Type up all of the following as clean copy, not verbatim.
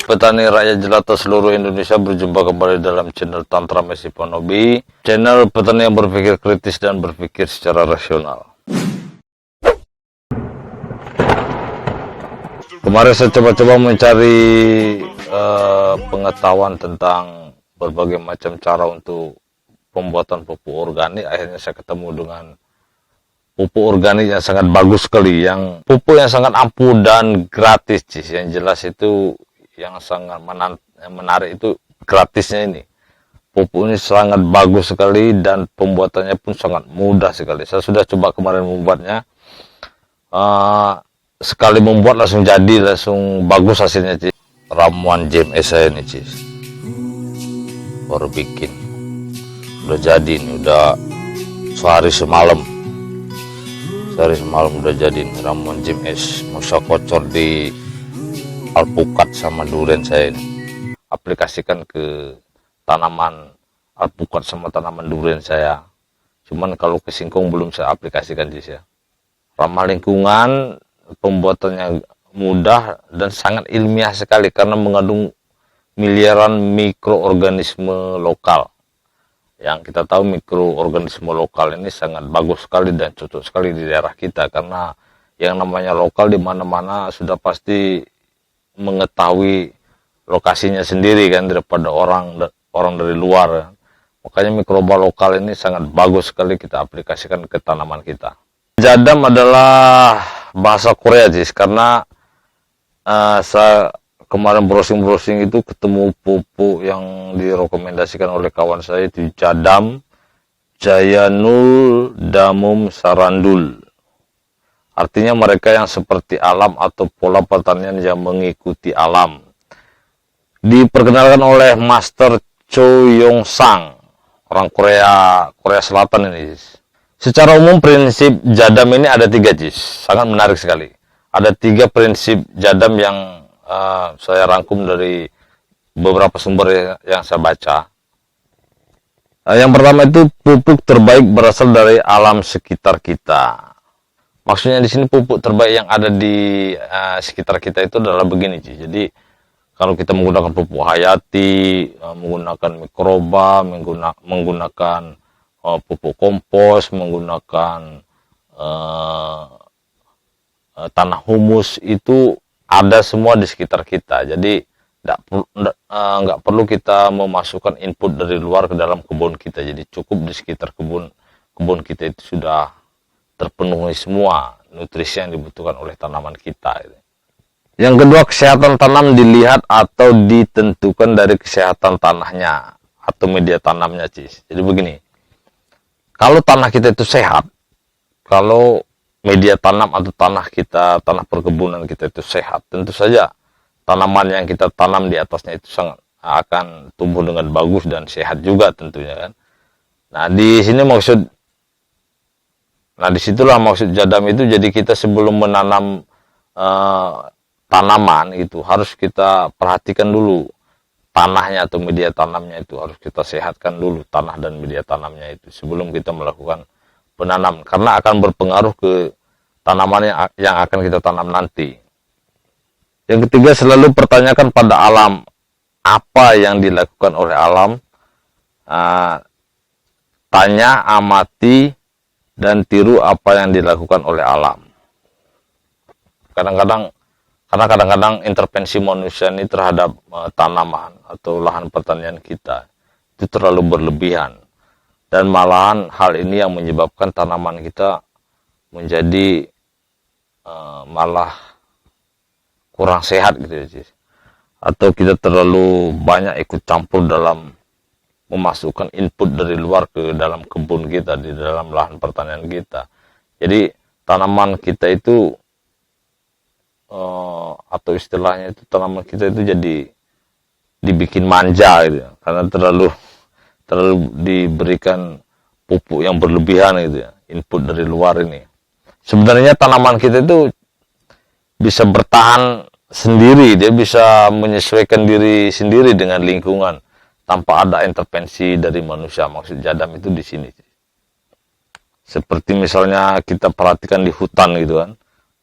petani rakyat jelata seluruh Indonesia, berjumpa kembali dalam channel Tantra Mesi Panobi, channel petani yang berpikir kritis dan berpikir secara rasional. Kemarin saya coba-coba mencari pengetahuan tentang berbagai macam cara untuk pembuatan pupuk organik. Akhirnya saya ketemu dengan pupuk organik yang sangat bagus sekali, yang pupuk yang sangat ampuh dan gratis. Yang jelas itu yang sangat menarik itu gratisnya ini. Pupuk ini sangat bagus sekali dan pembuatannya pun sangat mudah sekali. Saya sudah coba kemarin membuatnya. Sekali membuat langsung jadi, langsung bagus hasilnya, Cis. Ramuan JMS saya ini, Cis. Baru bikin. Udah jadi nih, udah sehari semalam. Sehari semalam udah jadi nih, ramuan JMS. Musa kocor di alpukat sama duren saya ini. Aplikasikan ke tanaman alpukat sama tanaman duren saya. Cuman kalau ke singkong belum saya aplikasikan, Cis, ya. Ramah lingkungan, pembuatannya mudah dan sangat ilmiah sekali karena mengandung miliaran mikroorganisme lokal. Yang kita tahu mikroorganisme lokal ini sangat bagus sekali dan cocok sekali di daerah kita, karena yang namanya lokal di mana-mana sudah pasti mengetahui lokasinya sendiri kan, daripada orang dari luar. Makanya mikroba lokal ini sangat bagus sekali kita aplikasikan ke tanaman kita. Jadam adalah bahasa Korea, Cis, karena saya kemarin browsing itu ketemu pupuk yang direkomendasikan oleh kawan saya itu Jadam Jayanul Damum Sarandul. Artinya mereka yang seperti alam atau pola pertanian yang mengikuti alam. Diperkenalkan oleh Master Cho Yong Sang, orang Korea Selatan ini, Cis. Secara umum prinsip Jadam ini ada 3, Cis. Sangat menarik sekali. Ada 3 prinsip Jadam yang saya rangkum dari beberapa sumber yang saya baca. Yang pertama itu pupuk terbaik berasal dari alam sekitar kita. Maksudnya di sini pupuk terbaik yang ada di sekitar kita itu adalah begini, Cis. Jadi kalau kita menggunakan pupuk hayati, menggunakan mikroba, menggunakan pupuk kompos, menggunakan tanah humus, itu ada semua di sekitar kita. Jadi nggak perlu kita memasukkan input dari luar ke dalam kebun kita. Jadi cukup di sekitar kebun kita itu sudah terpenuhi semua nutrisi yang dibutuhkan oleh tanaman kita. Yang kedua, kesehatan tanam dilihat atau ditentukan dari kesehatan tanahnya atau media tanamnya, Cis. Jadi begini. Kalau tanah kita itu sehat, kalau media tanam atau tanah kita, tanah perkebunan kita itu sehat, tentu saja tanaman yang kita tanam di atasnya itu sangat akan tumbuh dengan bagus dan sehat juga tentunya kan. Nah, disitulah maksud Jadam itu. Jadi kita sebelum menanam tanaman itu harus kita perhatikan dulu. Tanahnya atau media tanamnya itu harus kita sehatkan dulu, tanah dan media tanamnya itu, sebelum kita melakukan penanam, karena akan berpengaruh ke tanaman yang akan kita tanam nanti. Yang ketiga, selalu pertanyakan pada alam apa yang dilakukan oleh alam. Tanya, amati, dan tiru apa yang dilakukan oleh alam. Karena kadang-kadang intervensi manusia ini terhadap tanaman atau lahan pertanian kita itu terlalu berlebihan. Dan malahan hal ini yang menyebabkan tanaman kita menjadi malah kurang sehat gitu ya, Cis. Atau kita terlalu banyak ikut campur dalam memasukkan input dari luar ke dalam kebun kita, di dalam lahan pertanian kita. Jadi tanaman kita itu atau istilahnya itu tanaman kita itu jadi dibikin manja gitu ya, karena terlalu diberikan pupuk yang berlebihan gitu ya, input dari luar ini. Sebenarnya tanaman kita itu bisa bertahan sendiri, dia bisa menyesuaikan diri sendiri dengan lingkungan tanpa ada intervensi dari manusia. Maksud Jadam itu di sini. Seperti misalnya kita perhatikan di hutan gitu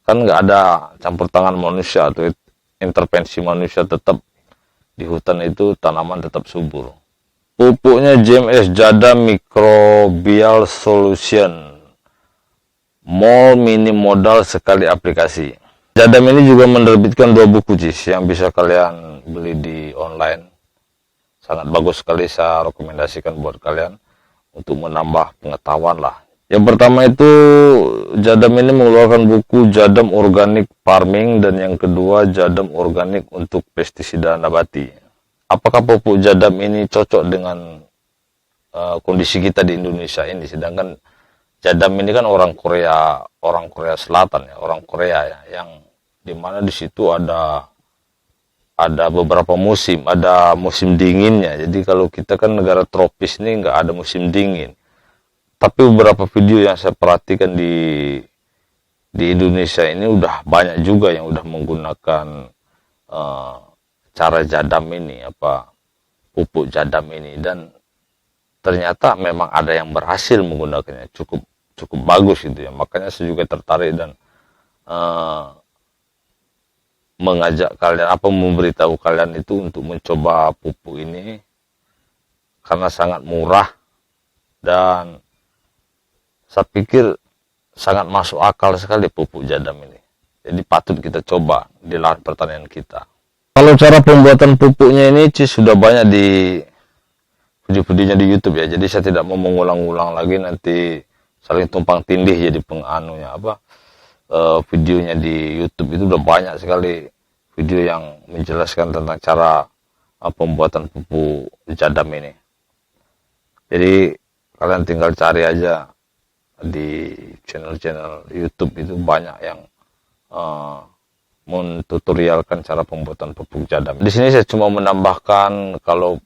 kan nggak ada campur tangan manusia atau intervensi manusia, tetap di hutan itu tanaman tetap subur. Pupuknya JMS Jadam Microbial Solution, mall minim modal sekali aplikasi. Jadam ini juga menerbitkan 2 buku Cis yang bisa kalian beli di online. Sangat bagus sekali, saya rekomendasikan buat kalian untuk menambah pengetahuan lah. Yang pertama itu Jadam ini mengeluarkan buku Jadam Organic Farming, dan yang kedua Jadam Organik untuk pestisida nabati. Apakah pupuk Jadam ini cocok dengan kondisi kita di Indonesia ini? Sedangkan Jadam ini kan orang Korea Selatan ya, orang Korea ya, yang dimana di situ ada beberapa musim, ada musim dinginnya. Jadi kalau kita kan negara tropis ini nggak ada musim dingin. Tapi beberapa video yang saya perhatikan di Indonesia ini udah banyak juga yang udah menggunakan cara Jadam ini, pupuk Jadam ini, dan ternyata memang ada yang berhasil menggunakannya cukup bagus gitu ya. Makanya saya juga tertarik dan mengajak kalian, memberitahu kalian itu untuk mencoba pupuk ini karena sangat murah dan saya pikir sangat masuk akal sekali pupuk Jadam ini. Jadi patut kita coba di lahan pertanian kita. Kalau cara pembuatan pupuknya ini sudah banyak di video-videonya di YouTube ya. Jadi saya tidak mau mengulang-ulang lagi, nanti saling tumpang tindih jadi penganunya videonya di YouTube itu udah banyak sekali video yang menjelaskan tentang cara pembuatan pupuk Jadam ini. Jadi kalian tinggal cari aja di channel-channel YouTube, itu banyak yang mentutorialkan cara pembuatan pupuk Jadam. Di sini saya cuma menambahkan kalau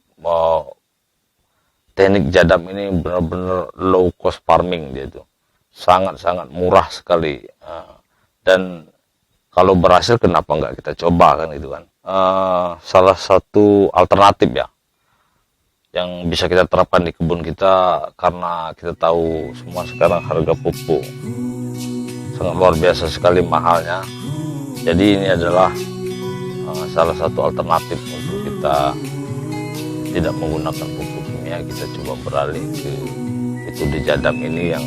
teknik Jadam ini benar-benar low cost farming, dia itu sangat-sangat murah sekali, dan kalau berhasil kenapa nggak kita coba kan gitu kan. Salah satu alternatif ya yang bisa kita terapkan di kebun kita, karena kita tahu semua sekarang harga pupuk sangat luar biasa sekali mahalnya. Jadi ini adalah salah satu alternatif untuk kita tidak menggunakan pupuk kimia. Kita coba beralih ke metode Jadam ini yang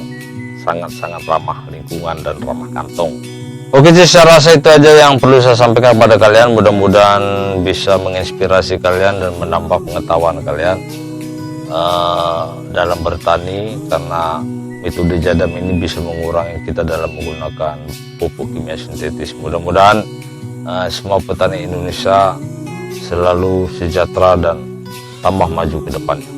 sangat-sangat ramah lingkungan dan ramah kantong. Oke, saya rasa itu aja yang perlu saya sampaikan kepada kalian. Mudah-mudahan bisa menginspirasi kalian dan menambah pengetahuan kalian dalam bertani, karena metode Jadam ini bisa mengurangi kita dalam menggunakan pupuk kimia sintetis. Mudah-mudahan semua petani Indonesia selalu sejahtera dan tambah maju ke depannya.